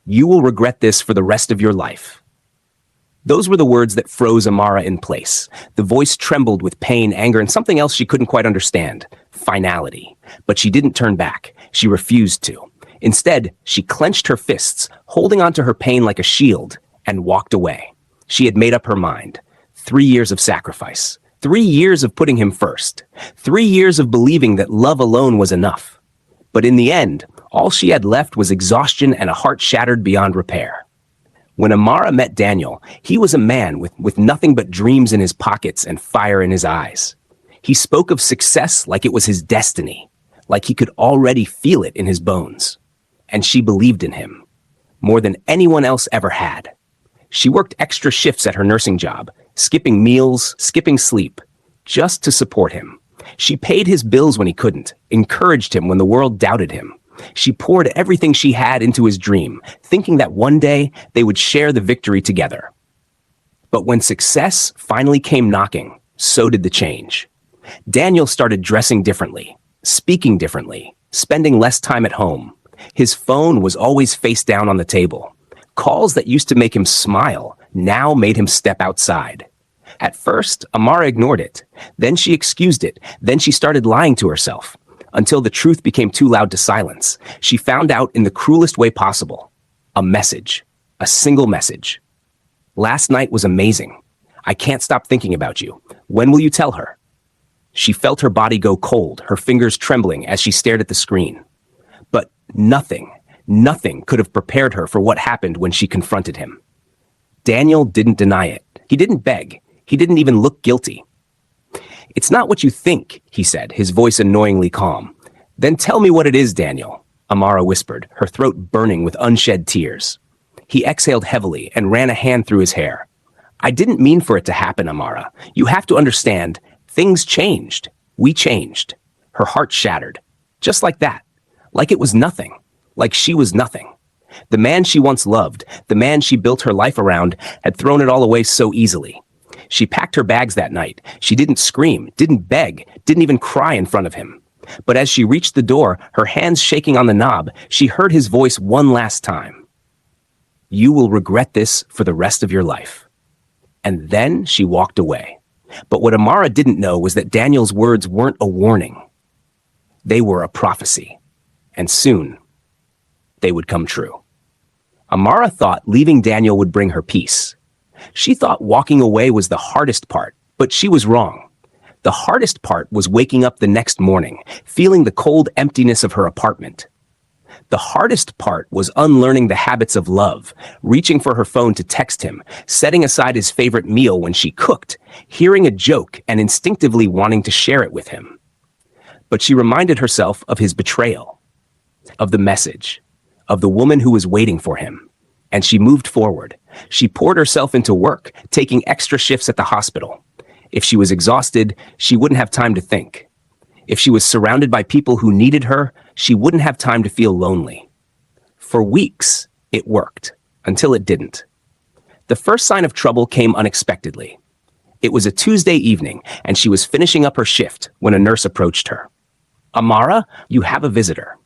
You will regret this for the rest of your life. Those were the words that froze Amara in place. The voice trembled with pain, anger, and something else she couldn't quite understand. Finality. But she didn't turn back. She refused to. Instead, she clenched her fists, holding onto her pain like a shield, and walked away. She had made up her mind. 3 years of sacrifice. 3 years of putting him first. 3 years of believing that love alone was enough. But in the end, all she had left was exhaustion and a heart shattered beyond repair. When Amara met Daniel, he was a man with nothing but dreams in his pockets and fire in his eyes. He spoke of success like it was his destiny, like he could already feel it in his bones. And she believed in him, more than anyone else ever had. She worked extra shifts at her nursing job, skipping meals, skipping sleep, just to support him. She paid his bills when he couldn't, encouraged him when the world doubted him. She poured everything she had into his dream, thinking that one day they would share the victory together. But when success finally came knocking, so did the change. Daniel started dressing differently, speaking differently, spending less time at home. His phone was always face down on the table. Calls that used to make him smile now made him step outside. At first, Amara ignored it. Then she excused it. Then she started lying to herself. Until the truth became too loud to silence. She found out in the cruelest way possible. A message. A single message. Last night was amazing. I can't stop thinking about you. When will you tell her? She felt her body go cold, her fingers trembling as she stared at the screen. But nothing could have prepared her for what happened when she confronted him. Daniel didn't deny it. He didn't beg. He didn't even look guilty. It's not what you think, he said, his voice annoyingly calm. Then tell me what it is, Daniel, Amara whispered, her throat burning with unshed tears. He exhaled heavily and ran a hand through his hair. I didn't mean for it to happen, Amara. You have to understand, things changed. We changed. Her heart shattered. Just like that. Like it was nothing. Like she was nothing. The man she once loved, the man she built her life around, had thrown it all away so easily. She packed her bags that night. She didn't scream, didn't beg, didn't even cry in front of him. But as she reached the door, her hands shaking on the knob, she heard his voice one last time. You will regret this for the rest of your life. And then she walked away. But what Amara didn't know was that Daniel's words weren't a warning. They were a prophecy. And soon, they would come true. Amara thought leaving Daniel would bring her peace. She thought walking away was the hardest part, but she was wrong. The hardest part was waking up the next morning, feeling the cold emptiness of her apartment. The hardest part was unlearning the habits of love, reaching for her phone to text him, setting aside his favorite meal when she cooked, hearing a joke and instinctively wanting to share it with him. But she reminded herself of his betrayal, of the message, of the woman who was waiting for him. And she moved forward. She poured herself into work, taking extra shifts at the hospital. If she was exhausted, she wouldn't have time to think. If she was surrounded by people who needed her, she wouldn't have time to feel lonely. For weeks, it worked, until it didn't. The first sign of trouble came unexpectedly. It was a Tuesday evening, and she was finishing up her shift when a nurse approached her. Amara, you have a visitor.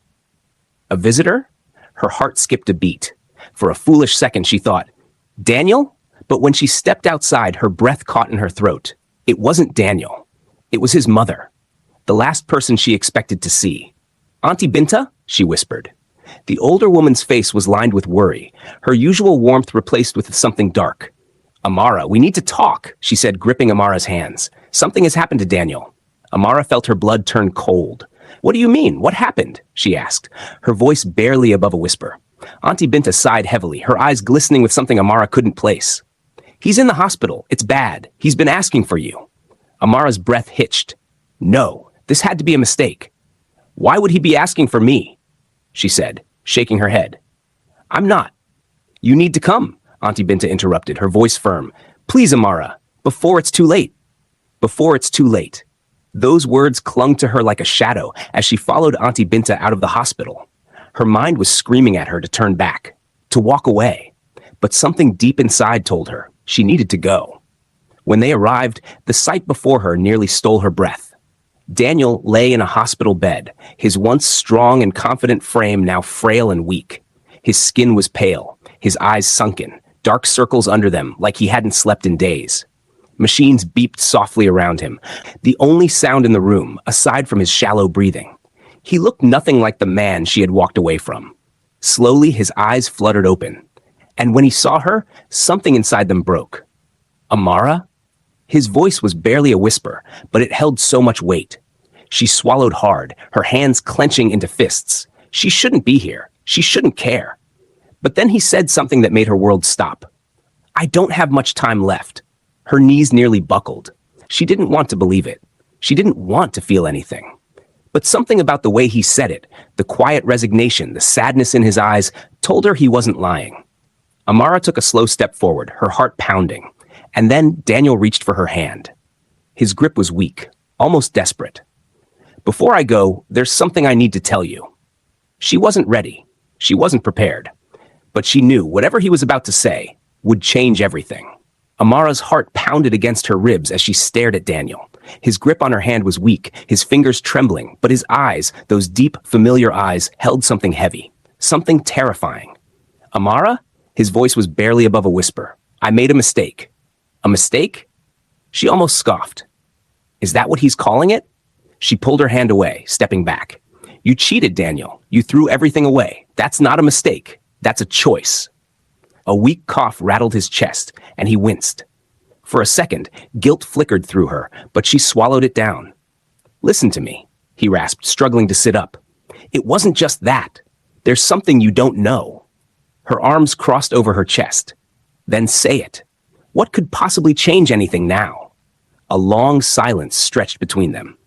A visitor? Her heart skipped a beat. For a foolish second, she thought, Daniel? But when she stepped outside, her breath caught in her throat. It wasn't Daniel. It was his mother, the last person she expected to see. Auntie Binta? She whispered. The older woman's face was lined with worry, her usual warmth replaced with something dark. Amara, we need to talk, she said, gripping Amara's hands. Something has happened to Daniel. Amara felt her blood turn cold. What do you mean? What happened? She asked, her voice barely above a whisper. Auntie Binta sighed heavily, her eyes glistening with something Amara couldn't place. He's in the hospital. It's bad. He's been asking for you. Amara's breath hitched. No, this had to be a mistake. Why would he be asking for me? She said, shaking her head. I'm not. You need to come, Auntie Binta interrupted, her voice firm. Please, Amara, before it's too late. Before it's too late. Those words clung to her like a shadow as she followed Auntie Binta out of the hospital. Her mind was screaming at her to turn back, to walk away. But something deep inside told her she needed to go. When they arrived, the sight before her nearly stole her breath. Daniel lay in a hospital bed, his once strong and confident frame now frail and weak. His skin was pale, his eyes sunken, dark circles under them like he hadn't slept in days. Machines beeped softly around him, the only sound in the room, aside from his shallow breathing. He looked nothing like the man she had walked away from. Slowly, his eyes fluttered open. And when he saw her, something inside them broke. Amara? His voice was barely a whisper, but it held so much weight. She swallowed hard, her hands clenching into fists. She shouldn't be here. She shouldn't care. But then he said something that made her world stop. I don't have much time left. Her knees nearly buckled. She didn't want to believe it. She didn't want to feel anything. But something about the way he said it, the quiet resignation, the sadness in his eyes, told her he wasn't lying. Amara took a slow step forward, her heart pounding. And then Daniel reached for her hand. His grip was weak, almost desperate. Before I go, there's something I need to tell you. She wasn't ready. She wasn't prepared. But she knew whatever he was about to say would change everything. Amara's heart pounded against her ribs as she stared at Daniel. His grip on her hand was weak, his fingers trembling, but his eyes, those deep, familiar eyes, held something heavy, something terrifying. Amara? His voice was barely above a whisper. I made a mistake. A mistake? She almost scoffed. Is that what he's calling it? She pulled her hand away, stepping back. You cheated, Daniel. You threw everything away. That's not a mistake. That's a choice. A weak cough rattled his chest, and he winced. For a second, guilt flickered through her, but she swallowed it down. Listen to me, he rasped, struggling to sit up. It wasn't just that. There's something you don't know. Her arms crossed over her chest. Then say it. What could possibly change anything now? A long silence stretched between them.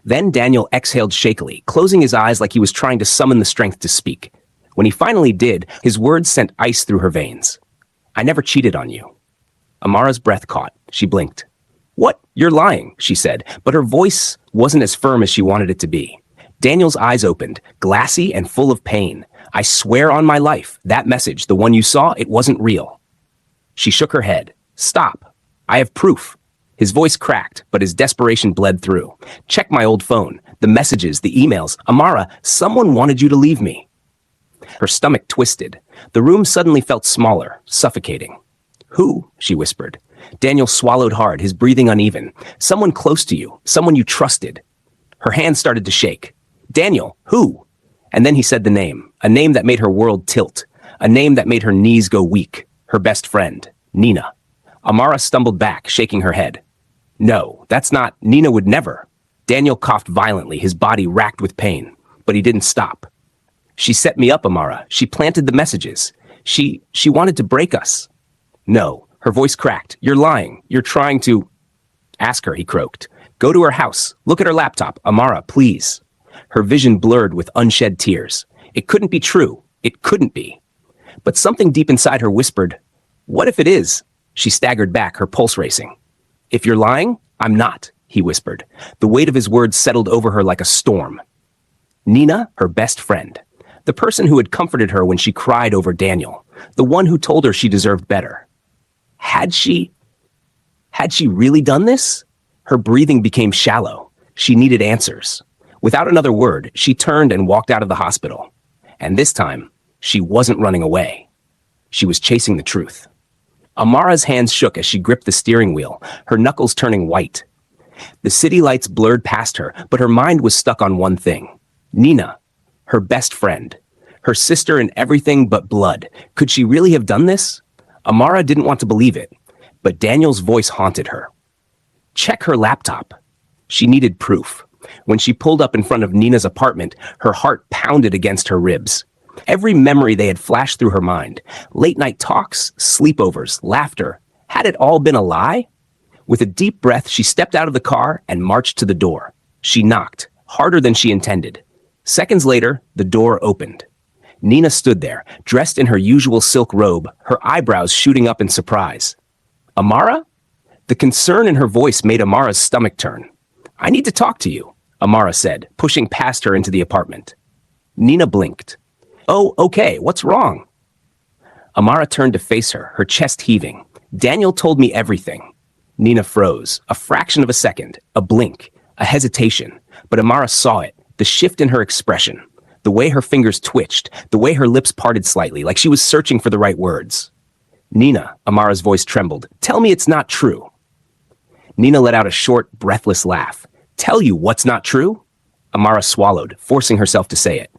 Then Daniel exhaled shakily, closing his eyes like he was trying to summon the strength to speak. When he finally did, his words sent ice through her veins. I never cheated on you. Amara's breath caught. She blinked. What? You're lying, she said, but her voice wasn't as firm as she wanted it to be. Daniel's eyes opened, glassy and full of pain. I swear on my life, that message, the one you saw, it wasn't real. She shook her head. Stop. I have proof. His voice cracked, but his desperation bled through. Check my old phone, the messages, the emails. Amara, someone wanted you to leave me. Her stomach twisted. The room suddenly felt smaller, suffocating. Who? She whispered. Daniel swallowed hard, his breathing uneven. Someone close to you, someone you trusted. Her hand started to shake. Daniel, who? And then he said the name, a name that made her world tilt, a name that made her knees go weak. Her best friend, Nina. Amara stumbled back, shaking her head. No, that's not. Nina would never. Daniel coughed violently, his body racked with pain, but he didn't stop. She set me up, Amara. She planted the messages. She wanted to break us. No, her voice cracked. You're lying. You're trying to... Ask her, he croaked. Go to her house. Look at her laptop. Amara, please. Her vision blurred with unshed tears. It couldn't be true. It couldn't be. But something deep inside her whispered, what if it is? She staggered back, her pulse racing. If you're lying, I'm not, he whispered. The weight of his words settled over her like a storm. Nina, her best friend. The person who had comforted her when she cried over Daniel. The one who told her she deserved better. Had she really done this? Her breathing became shallow. She needed answers. Without another word, she turned and walked out of the hospital. And this time, she wasn't running away. She was chasing the truth. Amara's hands shook as she gripped the steering wheel, her knuckles turning white. The city lights blurred past her, but her mind was stuck on one thing. Nina, her best friend, her sister in everything but blood. Could she really have done this? Amara didn't want to believe it, but Daniel's voice haunted her. Check her laptop. She needed proof. When she pulled up in front of Nina's apartment, her heart pounded against her ribs. Every memory they had flashed through her mind, late-night talks, sleepovers, laughter, had it all been a lie? With a deep breath, she stepped out of the car and marched to the door. She knocked, harder than she intended. Seconds later, the door opened. Nina stood there, dressed in her usual silk robe, her eyebrows shooting up in surprise. Amara? The concern in her voice made Amara's stomach turn. I need to talk to you, Amara said, pushing past her into the apartment. Nina blinked. Oh, okay, what's wrong? Amara turned to face her, her chest heaving. Daniel told me everything. Nina froze, a fraction of a second, a blink, a hesitation. But Amara saw it, the shift in her expression. The way her fingers twitched, the way her lips parted slightly, like she was searching for the right words. "Nina," Amara's voice trembled. "Tell me it's not true." Nina let out a short, breathless laugh. "Tell you what's not true?" Amara swallowed, forcing herself to say it.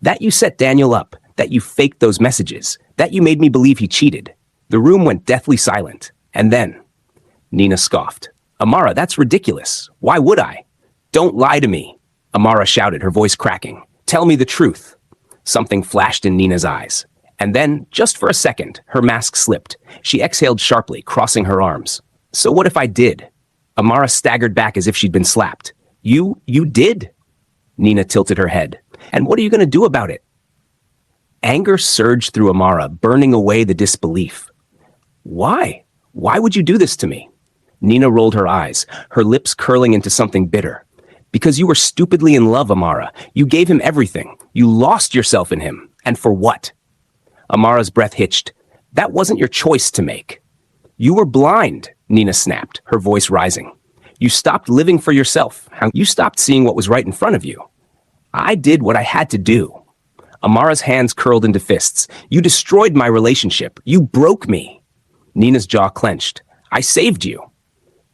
"That you set Daniel up, that you faked those messages, that you made me believe he cheated." The room went deathly silent. And then, Nina scoffed. "Amara, that's ridiculous. Why would I?" "Don't lie to me," Amara shouted, her voice cracking. "Tell me the truth." Something flashed in Nina's eyes. And then, just for a second, her mask slipped. She exhaled sharply, crossing her arms. "So what if I did?" Amara staggered back as if she'd been slapped. You did?" Nina tilted her head. "And what are you going to do about it?" Anger surged through Amara, burning away the disbelief. "Why? Why would you do this to me?" Nina rolled her eyes, her lips curling into something bitter. "Because you were stupidly in love, Amara. You gave him everything. You lost yourself in him. And for what?" Amara's breath hitched. "That wasn't your choice to make." "You were blind," Nina snapped, her voice rising. "You stopped living for yourself. You stopped seeing what was right in front of you." "I did what I had to do." Amara's hands curled into fists. "You destroyed my relationship. You broke me." Nina's jaw clenched. "I saved you."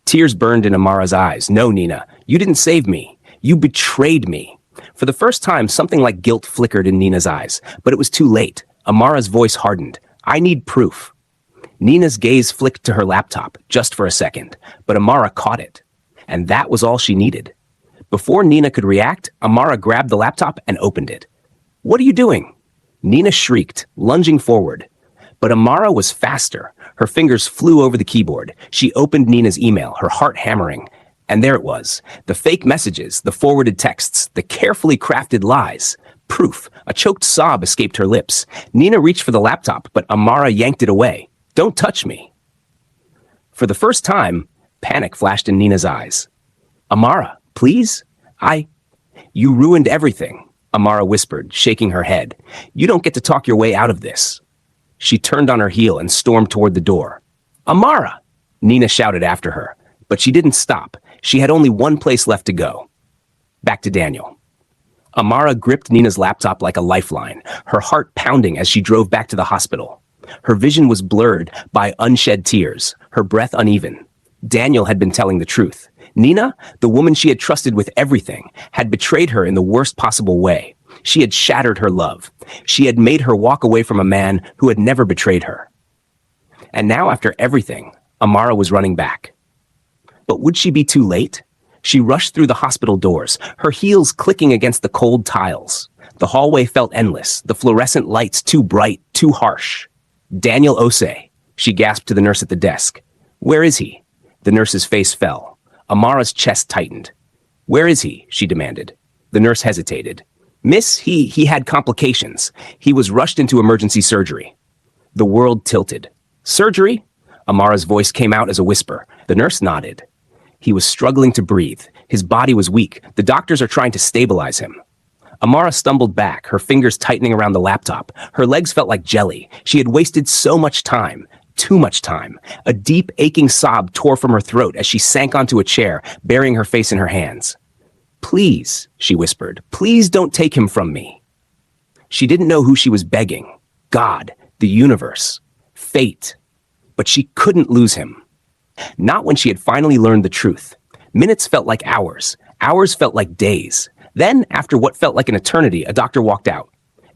Tears burned in Amara's eyes. "No, Nina, you didn't save me. You betrayed me." For the first time, something like guilt flickered in Nina's eyes, but it was too late. Amara's voice hardened. "I need proof." Nina's gaze flicked to her laptop, just for a second, but Amara caught it. And that was all she needed. Before Nina could react, Amara grabbed the laptop and opened it. "What are you doing?" Nina shrieked, lunging forward. But Amara was faster. Her fingers flew over the keyboard. She opened Nina's email, her heart hammering. And there it was. The fake messages, the forwarded texts, the carefully crafted lies. Proof. A choked sob escaped her lips. Nina reached for the laptop, but Amara yanked it away. "Don't touch me." For the first time, panic flashed in Nina's eyes. "Amara, please? You ruined everything," Amara whispered, shaking her head. "You don't get to talk your way out of this." She turned on her heel and stormed toward the door. "Amara!" Nina shouted after her, but she didn't stop. She had only one place left to go. Back to Daniel. Amara gripped Nina's laptop like a lifeline, her heart pounding as she drove back to the hospital. Her vision was blurred by unshed tears, her breath uneven. Daniel had been telling the truth. Nina, the woman she had trusted with everything, had betrayed her in the worst possible way. She had shattered her love. She had made her walk away from a man who had never betrayed her. And now, after everything, Amara was running back. But would she be too late? She rushed through the hospital doors, her heels clicking against the cold tiles. The hallway felt endless, the fluorescent lights too bright, too harsh. "Daniel Osei," she gasped to the nurse at the desk. "Where is he?" The nurse's face fell. Amara's chest tightened. "Where is he?" she demanded. The nurse hesitated. "Miss, he had complications. He was rushed into emergency surgery." The world tilted. "Surgery?" Amara's voice came out as a whisper. The nurse nodded. He was struggling to breathe. His body was weak. The doctors are trying to stabilize him. Amara stumbled back, her fingers tightening around the laptop. Her legs felt like jelly. She had wasted so much time. Too much time. A deep, aching sob tore from her throat as she sank onto a chair, burying her face in her hands. "Please," she whispered, "please don't take him from me." She didn't know who she was begging. God, the universe, fate. But she couldn't lose him. Not when she had finally learned the truth. Minutes felt like hours. Hours felt like days. Then, after what felt like an eternity, a doctor walked out.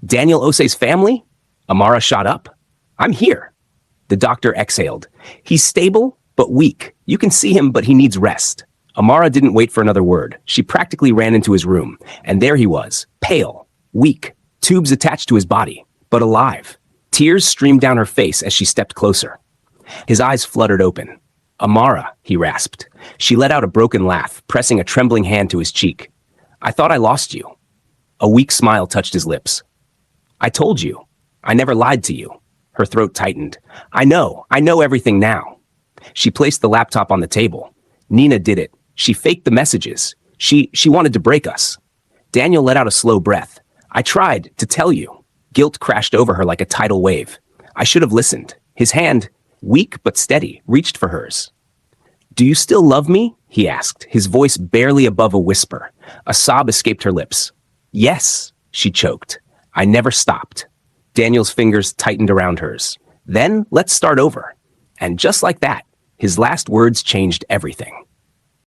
"Daniel Osei's family?" Amara shot up. "I'm here." The doctor exhaled. "He's stable, but weak. You can see him, but he needs rest." Amara didn't wait for another word. She practically ran into his room, and there he was, pale, weak, tubes attached to his body, but alive. Tears streamed down her face as she stepped closer. His eyes fluttered open. "Amara," he rasped. She let out a broken laugh, pressing a trembling hand to his cheek. "I thought I lost you." A weak smile touched his lips. "I told you. I never lied to you." Her throat tightened. I know everything now." She placed the laptop on the table. "Nina did it. She faked the messages. She wanted to break us." Daniel let out a slow breath. "I tried to tell you." Guilt crashed over her like a tidal wave. "I should have listened." His hand, weak but steady, reached for hers. "Do you still love me?" he asked, his voice barely above a whisper. A sob escaped her lips. "Yes," She choked. I never stopped. Daniel's fingers tightened around hers. Then let's start over. And just like that, his last words changed everything.